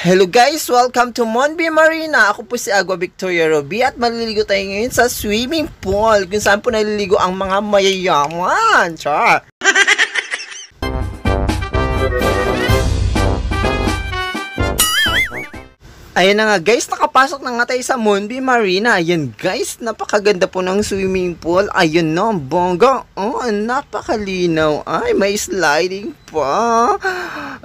Hello guys! Welcome to Monby Marina. Ako po si Agua Victoria Ruby at maliligo tayo ngayon sa swimming pool kung saan po naliligo ang mga mayayaman. Char! Ayan na nga guys, nakapasok na nga tayo sa Monby Marina. Ayan guys, napakaganda po ng swimming pool. Ayun na, bongga. Oh, napakalinaw. Ay, may sliding pa.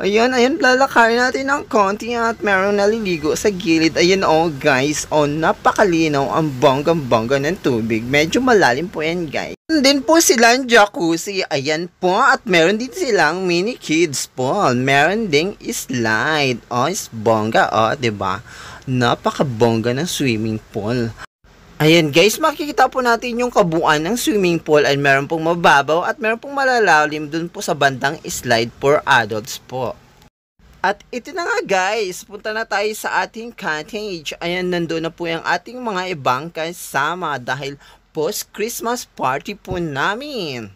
Ayan, lalakarin natin ng konti at meron naliligo sa gilid. Ayan oh guys, oh napakalinaw ang bonggang-bongga ng tubig. Medyo malalim po yan guys. Din po silang jacuzzi. Ayan po, at meron din silang mini kids pool. Meron ding slide. Oh, is bongga oh, 'di ba? Napakabongga ng swimming pool. Ayan guys, makikita po natin yung kabuuan ng swimming pool ay meron pong mababaw at meron pong malalalim dun po sa bandang slide for adults po. At ito na nga guys, punta na tayo sa ating cottage. Ayan, nandun na po yung ating mga ibang kasama dahil post-Christmas party po namin.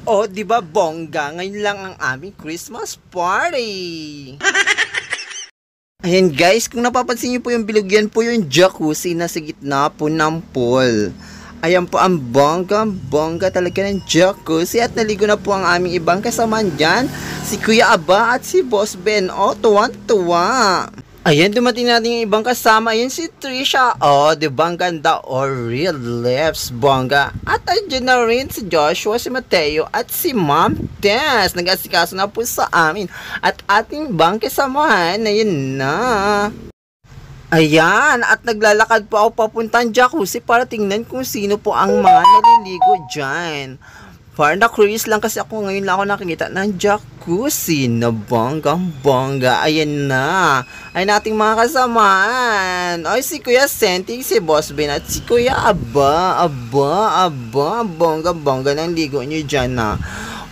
Oh, di ba bongga? Ngayon lang ang aming Christmas party. Ayan guys, kung napapansin niyo po yung bilog, yan po yung jacuzzi na sa gitna po ng pool. Ayan po ang bongga talaga ng jacuzzi at naligo na po ang aming ibang kasamaan dyan. Si Kuya Aba at si Boss Ben. Oh, tuwang-tuwa. Ayan, dumating natin yung ibang kasama. Ayan si Trisha. Oh, diba ang ganda? Oh, real lips, bongga. At andyan na rin si Joshua, si Mateo, at si Ma'am Tess. Nag-asikaso na po sa amin. At ating ibang kasamahan, ayun na. Ayan, at naglalakad po ako papuntang jacuzzi para tingnan kung sino po ang mga naliligo dyan. Parang na-curious lang kasi ako ngayon lang ako nakikita ng jacuzzi na bonggang-bongga. Ayan na. Ay nating mga kasamaan. Ay si Kuya Senting, si Boss Ben at si Kuya Aba. Aba. Bonggang-bongga ng ligo nyo dyan na.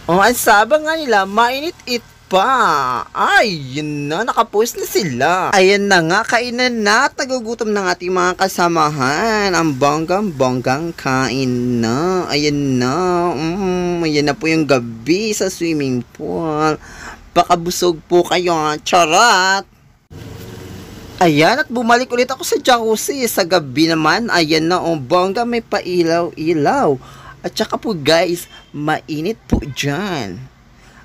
Oh, ang sabang nga nila, mainit-it pa. Ay, yun na, nakapost na sila. Ayan na nga, kainan na at nagugutom ng ating mga kasamahan. Ang bonggang-bonggang kain na. Ayan na. Ayan na po yung gabi sa swimming pool. Baka busog po kayo, charot. Ayan, at bumalik ulit ako sa jacuzzi. Sa gabi naman, ayan na, oh, bongga, may pailaw-ilaw. At saka po guys, mainit po dyan.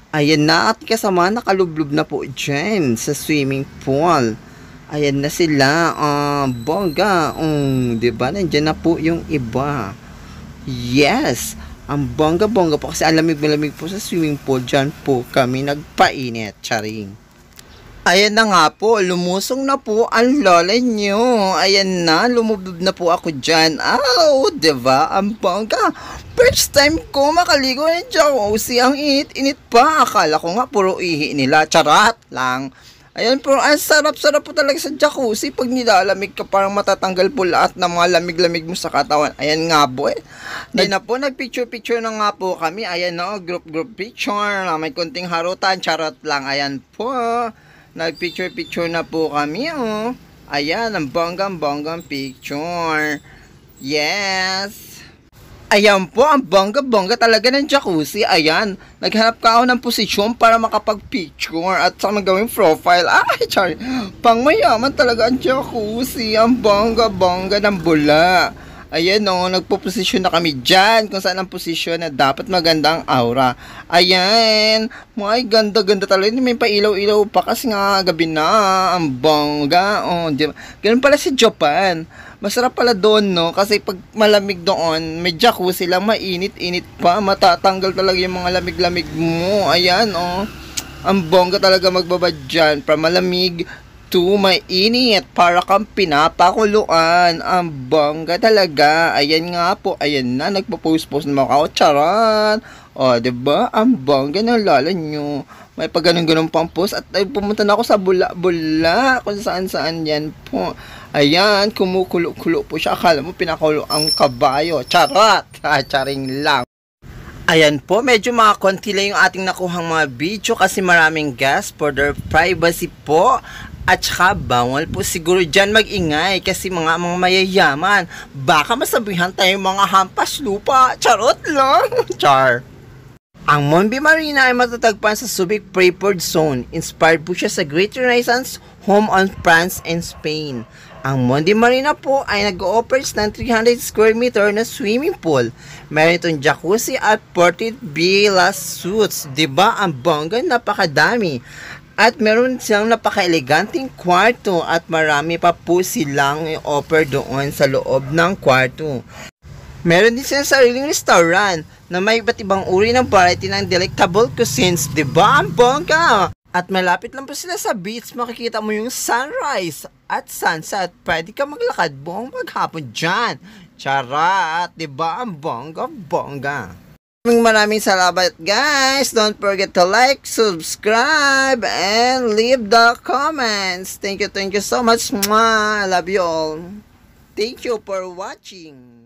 Ayan na, at kasama nakalublob na po dyan sa swimming pool. Ayan na sila, bongga. Diba, nandyan na po yung iba. Yes, ang bongga-bongga po kasi alamig-malamig po sa swimming pool. Dyan po kami nagpainit, charing. Ayan na nga po, lumusong na po ang lola nyo. Ayan na, lumublob na po ako dyan. Oh, diba, ang bongga. First time ko makaligo ng jacuzzi, ang init-init pa. Akala ko nga puro ihi nila, charat lang. Ayan po, ang sarap-sarap po talaga sa jacuzzi. Pag nilalamig ka, parang matatanggal po lahat ng mga lamig-lamig mo sa katawan. Ayan nga po eh. Ayan na po, nagpicture-picture na nga po kami. Ayan na, group picture. May konting harutan, charot lang. Ayan po, nagpicture-picture na po kami. Oh. Ayan, ang bonggang-bonggang picture. Yes. Ayan po, ang bongga-bongga talaga ng jacuzzi. Ayan, naghanap ka ako ng posisyon para makapag-picture at sa magawing profile. Ay, sorry. Pang mayaman talaga ang jacuzzi. Ang bongga-bongga ng bula. Ayan o, nagpo-posisyon na kami dyan kung saan ang posisyon na dapat magandang aura. Ayan, may ganda-ganda talaga. May pailaw-ilaw pa kasi nga gabi na. Ang bongga. Oh, diba? Ganun pala si Japan. Masarap pala doon, no? Kasi pag malamig doon, may jacuzzi lang, mainit-init pa. Matatanggal talaga yung mga lamig-lamig mo. Ayan, oh. Ang bongga talaga magbabad dyan. From malamig to mainit. Para kang pinapakuluan. Ang bongga talaga. Ayan nga po. Ayan na, nagpo-post-post na mga charan. O, diba? Ang bongga ng lala nyo. May pag ganun-ganun pang post. At ay, pumunta na ako sa bula-bula. Kung saan-saan yan po. Ayan, kumukulo-kulo po siya. Akala mo pinakulo ang kabayo. Charot! Charing lang. Ayan po, medyo mga konti lang yung ating nakuhang mga video kasi maraming guests for their privacy po. At saka bawal po siguro dyan mag-ingay kasi mga mayayaman. Baka masabihan tayo mga hampas lupa. Charot lang. Char. Ang Monbey Marina ay matatagpuan sa Subic Preport Zone. Inspired po siya sa Great Renaissance home on France and Spain. Ang Monbey Marina po ay nag-o-offers ng 300 square meter na swimming pool. Meron itong jacuzzi at ported villa suites. Diba? Ang bongga, napakadami. At meron silang napaka-eleganteng kwarto at marami pa po silang i-offer doon sa loob ng kwarto. Meron din silang sariling restaurant na may iba't ibang uri ng variety ng delectable cuisines. Diba? Ang bongga! At malapit lang po sila sa beach, makikita mo yung sunrise at sunset. Pwede ka maglakad buong maghapon dyan. Charat! Diba? Ang bongga-bongga. Maraming salamat guys. Don't forget to like, subscribe, and leave the comments. Thank you so much. Mwah! I love you all. Thank you for watching.